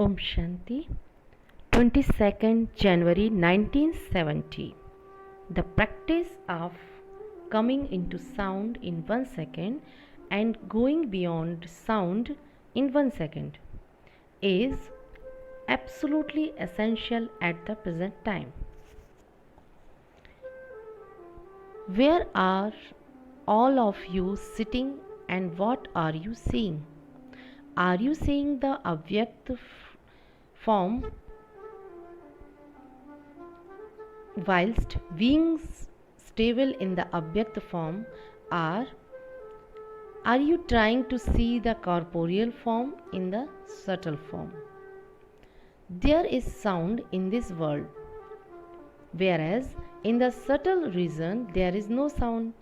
Om Shanti. 22nd January 1970. The practice of coming into sound in 1 second and going beyond sound in 1 second is absolutely essential at the present time. Where are all of you sitting and what are you seeing? Are you seeing the avyakt form whilst being stable in the avyakt form, or are you trying to see the corporeal form in the subtle form? There is sound in this world, whereas in the subtle region there is no sound,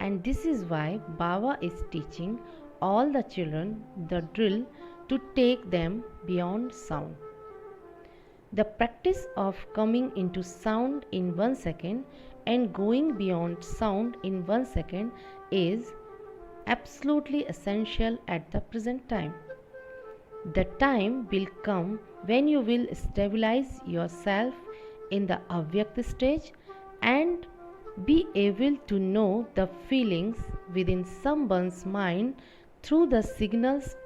and this is why Baba is teaching all the children the drill to take them beyond sound. The practice of coming into sound in 1 second and going beyond sound in 1 second is absolutely essential at the present time. The time will come when you will stabilize yourself in the avyakt stage and be able to know the feelings within someone's mind through the signals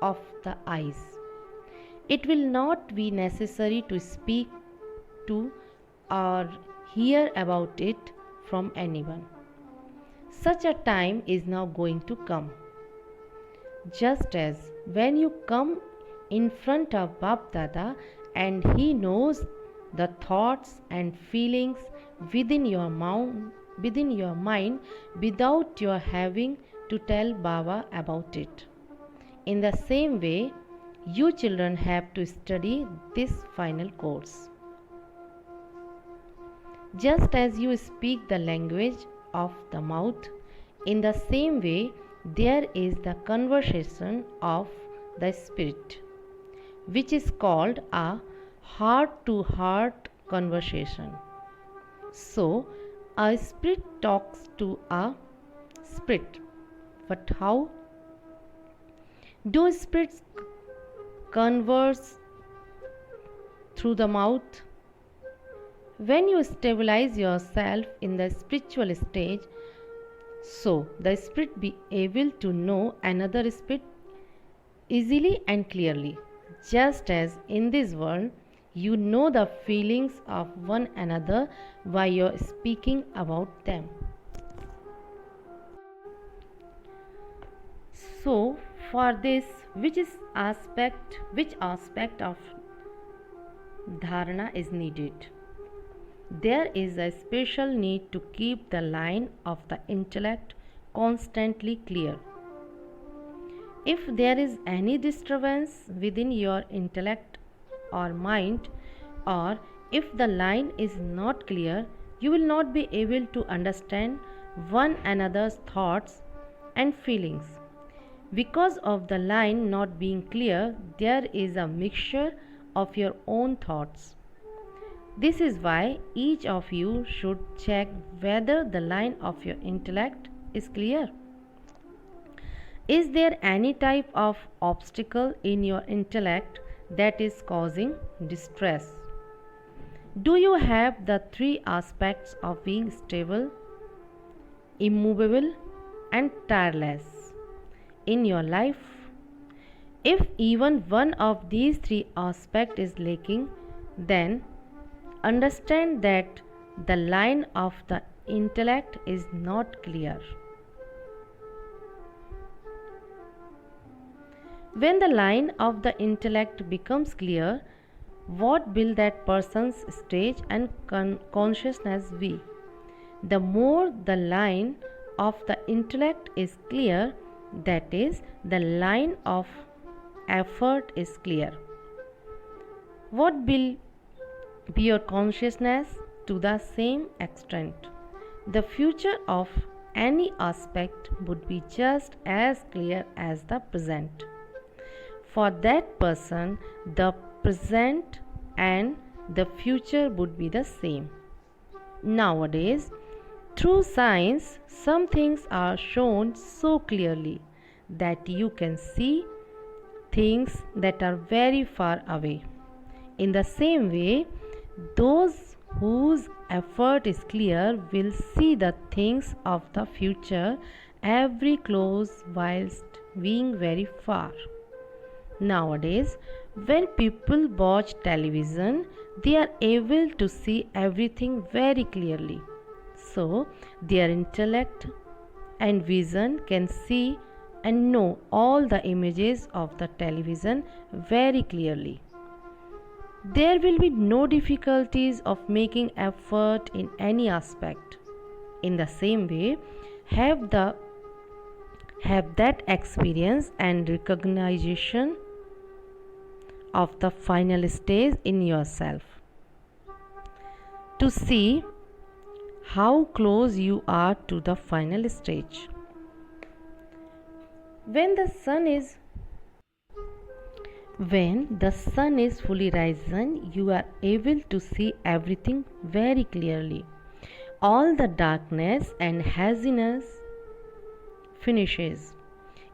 of the eyes. It will not be necessary to speak to or hear about it from anyone. Such a time is now going to come. Just as when you come in front of Bap Dada and he knows the thoughts and feelings within your mind without your having to tell Baba about it. In the same way, you children have to study this final course. Just as you speak the language of the mouth, in the same way there is the conversation of the spirit, which is called a heart-to-heart conversation. So, a spirit talks to a spirit. But how? Do spirits converse through the mouth? When you stabilize yourself in the spiritual stage, so the spirit be able to know another spirit easily and clearly, just as in this world you know the feelings of one another while you are speaking about them. So, for this, which aspect of dharana is needed? There is a special need to keep the line of the intellect constantly clear. If there is any disturbance within your intellect or mind, or if the line is not clear, you will not be able to understand one another's thoughts and feelings. Because of the line not being clear, there is a mixture of your own thoughts. This is why each of you should check whether the line of your intellect is clear. Is there any type of obstacle in your intellect that is causing distress? Do you have the three aspects of being stable, immovable, and tireless in your life? If even one of these three aspects is lacking, then understand that the line of the intellect is not clear. When the line of the intellect becomes clear, what will that person's stage and consciousness be? The more the line of the intellect is clear, that is, the line of effort is clear. What will be your consciousness to the same extent? The future of any aspect would be just as clear as the present. For that person, the present and the future would be the same. Nowadays, through science, some things are shown so clearly that you can see things that are very far away. In the same way, those whose effort is clear will see the things of the future every close whilst being very far. Nowadays, when people watch television, they are able to see everything very clearly. So, their intellect and vision can see and know all the images of the television very clearly. There will be no difficulties of making effort in any aspect. In the same way, have that experience and recognition of the final stage in yourself to see how close you are to the final stage. When the sun is fully risen, you are able to see everything very clearly. All the darkness and haziness finishes.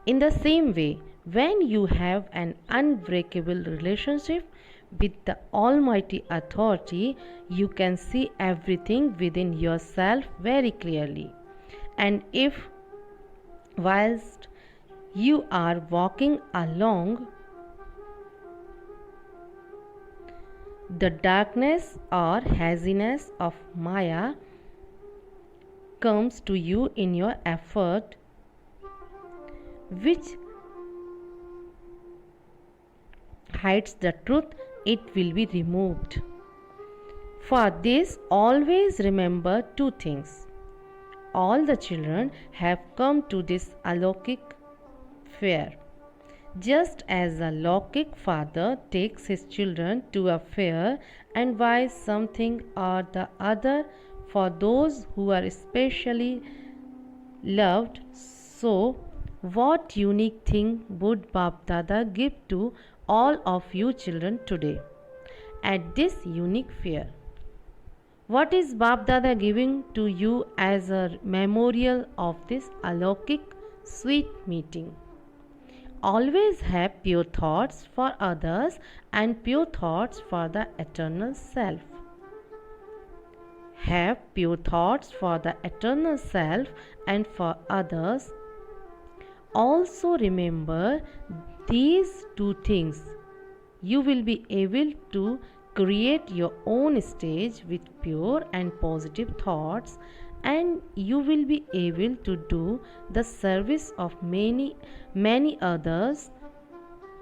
In the same way, when you have an unbreakable relationship with the Almighty Authority, you can see everything within yourself very clearly. And if, whilst you are walking along, the darkness or haziness of Maya comes to you in your effort, which hides the truth, it will be removed. For this, always remember two things. All the children have come to this alokik fair. Just as a Lokik father takes his children to a fair and buys something or the other for those who are especially loved, so what unique thing would Bap Dada give to all of you children today at this unique fair? What is Bap Dada giving to you as a memorial of this alokik sweet meeting? Always have pure thoughts for others and pure thoughts for the eternal self. Have pure thoughts for the eternal self and for others. Also remember these two things. You will be able to create your own stage with pure and positive thoughts, and you will be able to do the service of many others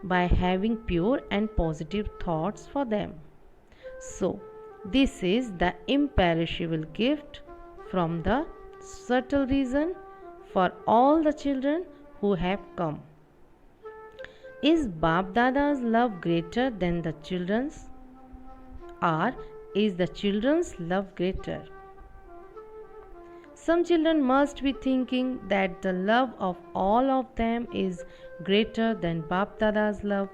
by having pure and positive thoughts for them. So, this is the imperishable gift from the subtle reason for all the children who have come. Is Bap Dada's love greater than the children's? Or is the children's love greater? Some children must be thinking that the love of all of them is greater than Bap Dada's love.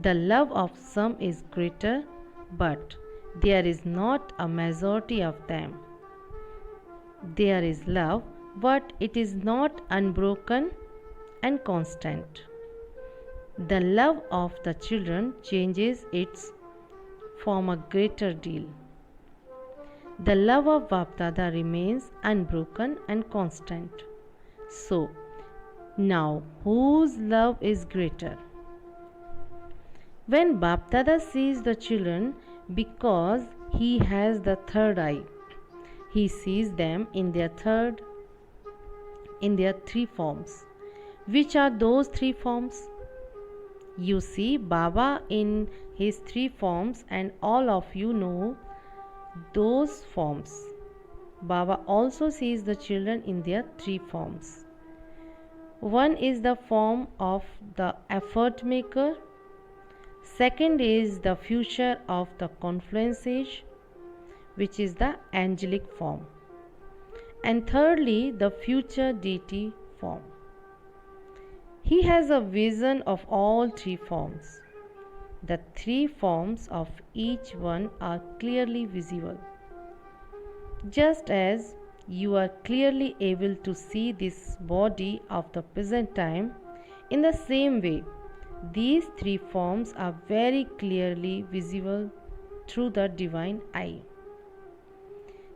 The love of some is greater, but there is not a majority of them. There is love, but it is not unbroken and constant. The love of the children changes its form a greater deal. The love of Bap Dada remains unbroken and constant. So, now whose love is greater? When Bap Dada sees the children, because he has the third eye, he sees them in their three forms. Which are those three forms? You see Baba in his three forms, and all of you know those forms. Baba also sees the children in their three forms. One is the form of the effort maker. Second is the future of the confluence age, which is the angelic form. And thirdly, the future deity form. He has a vision of all three forms. The three forms of each one are clearly visible. Just as you are clearly able to see this body of the present time, in the same way, These three forms are very clearly visible through the divine eye.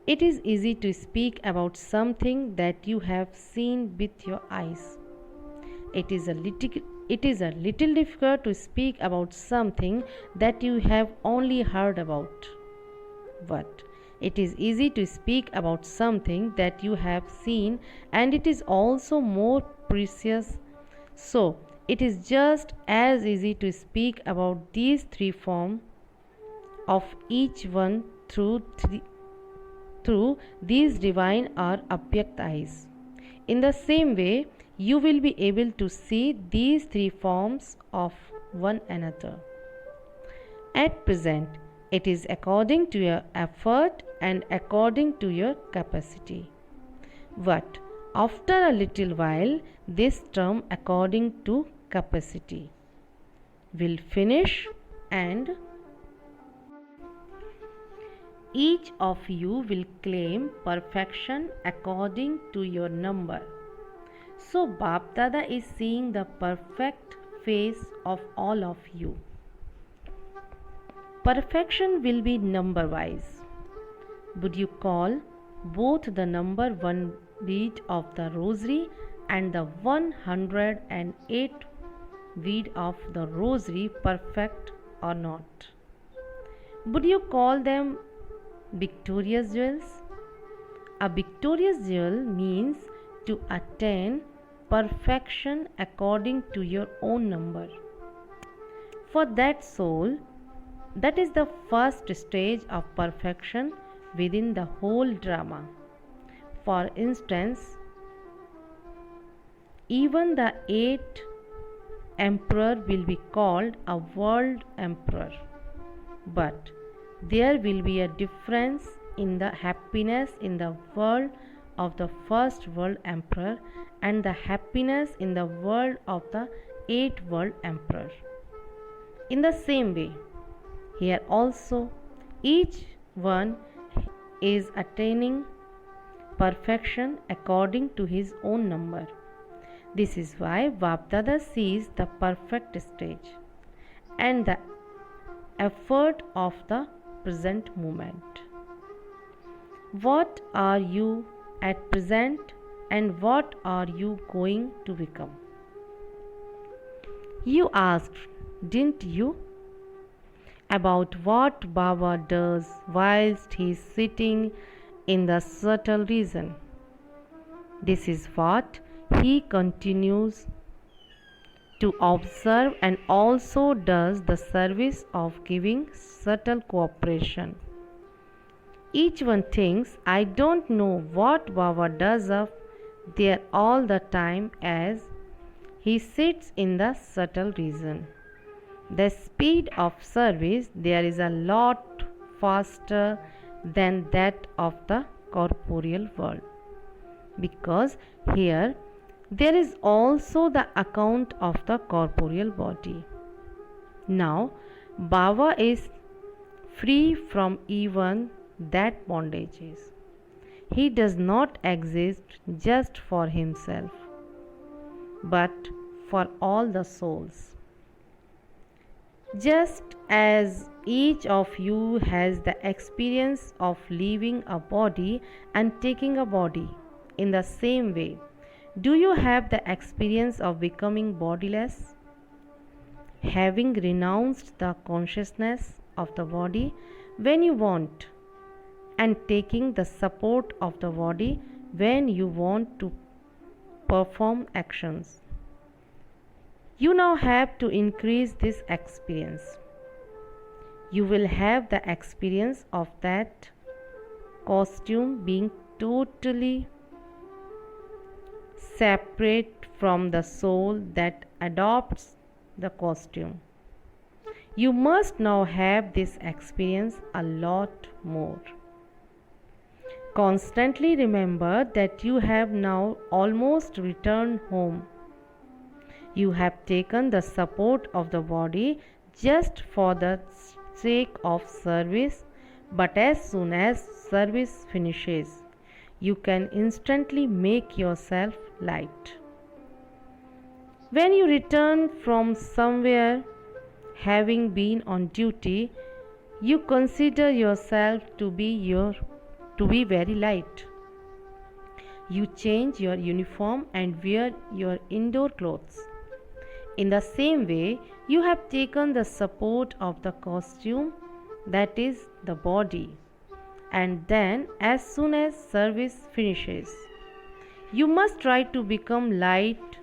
It is easy to speak about something that you have seen with your eyes. It is a little difficult to speak about something that you have only heard about. But it is easy to speak about something that you have seen, and it is also more precious. So, it is just as easy to speak about these three forms of each one through these divine or avyakt eyes. In the same way, you will be able to see these three forms of one another. At present, it is according to your effort and according to your capacity. But after a little while, this term according to capacity will finish, and each of you will claim perfection according to your number. So Bap Dada is seeing the perfect face of all of you. Perfection will be number wise. Would you call both the number 1 bead of the rosary and the 108 bead of the rosary perfect or not? Would you call them victorious jewels? A victorious jewel means to attain perfection according to your own number. For that soul, that is the first stage of perfection within the whole drama. For instance, even the 8th emperor will be called a world emperor, but there will be a difference in the happiness in the world of the first world emperor and the happiness in the world of the 8th world emperor. In the same way, here also each one is attaining perfection according to his own number. This is why Bapdada sees the perfect stage and the effort of the present moment. What are you at present and what are you going to become? You asked, didn't you, about what Baba does whilst he is sitting in the subtle region. This is what he continues to observe and also does the service of giving subtle cooperation. Each one thinks, I don't know what Baba does up there all the time as he sits in the subtle region. The speed of service there is a lot faster than that of the corporeal world, because here there is also the account of the corporeal body. Now Baba is free from even that bondages. He does not exist just for himself, but for all the souls. Just as each of you has the experience of leaving a body and taking a body, in the same way, do you have the experience of becoming bodiless, having renounced the consciousness of the body when you want, and taking the support of the body when you want to perform actions? You now have to increase this experience. You will have the experience of that costume being totally separate from the soul that adopts the costume. You must now have this experience a lot more. Constantly remember that you have now almost returned home. You have taken the support of the body just for the sake of service, but as soon as service finishes, you can instantly make yourself light. When you return from somewhere, having been on duty, you consider yourself to be very light. You change your uniform and wear your indoor clothes. In the same way, you have taken the support of the costume, that is, the body, and then, as soon as service finishes, you must try to become light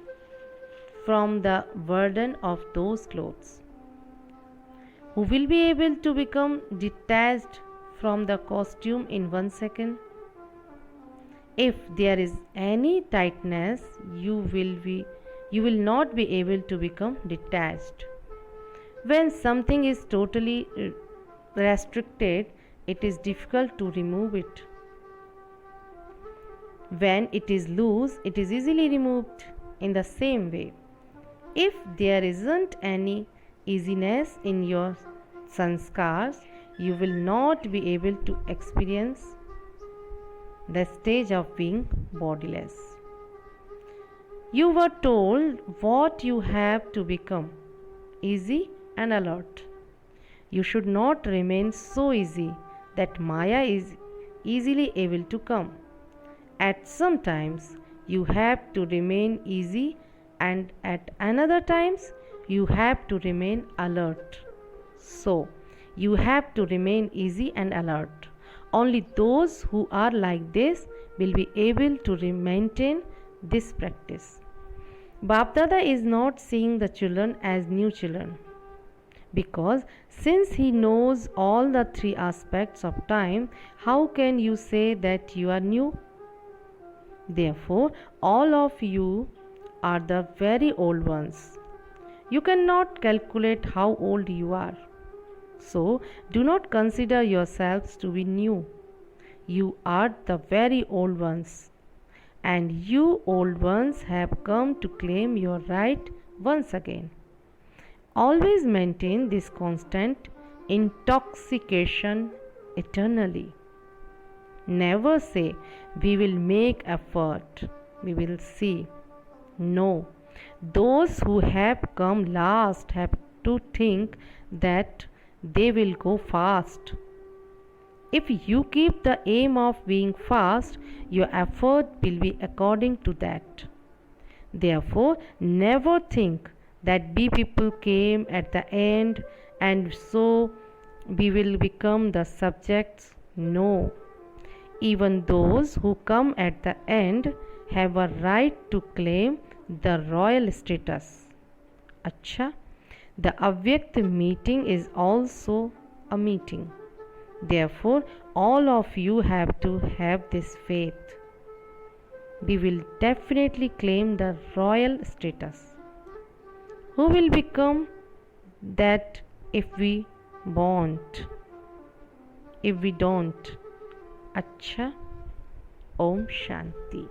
from the burden of those clothes. Who will be able to become detached from the costume in 1 second? If there is any tightness, you will not be able to become detached. When something is totally restricted, it is difficult to remove it. When it is loose, it is easily removed. In the same way, if there isn't any easiness in your sanskars, you will not be able to experience the stage of being bodiless. You were told what you have to become: easy and alert. You should not remain so easy that Maya is easily able to come. At some times you have to remain easy, and at another times you have to remain alert. So, you have to remain easy and alert. Only those who are like this will be able to maintain this practice. Bap Dada is not seeing the children as new children, because since he knows all the three aspects of time, how can you say that you are new? Therefore, all of you are the very old ones. You cannot calculate how old you are. So, do not consider yourselves to be new. You are the very old ones, and you old ones have come to claim your right once again. Always maintain this constant intoxication eternally. Never say, "We will make effort, we will see." No, those who have come last have to think that they will go fast. If you keep the aim of being fast, your effort will be according to that. Therefore, never think that we people came at the end and so we will become the subjects. No. Even those who come at the end have a right to claim the royal status. Acha, the avyakt meeting is also a meeting. Therefore, all of you have to have this faith. We will definitely claim the royal status. Who will become that if we won't? If we don't? Acha, Om Shanti.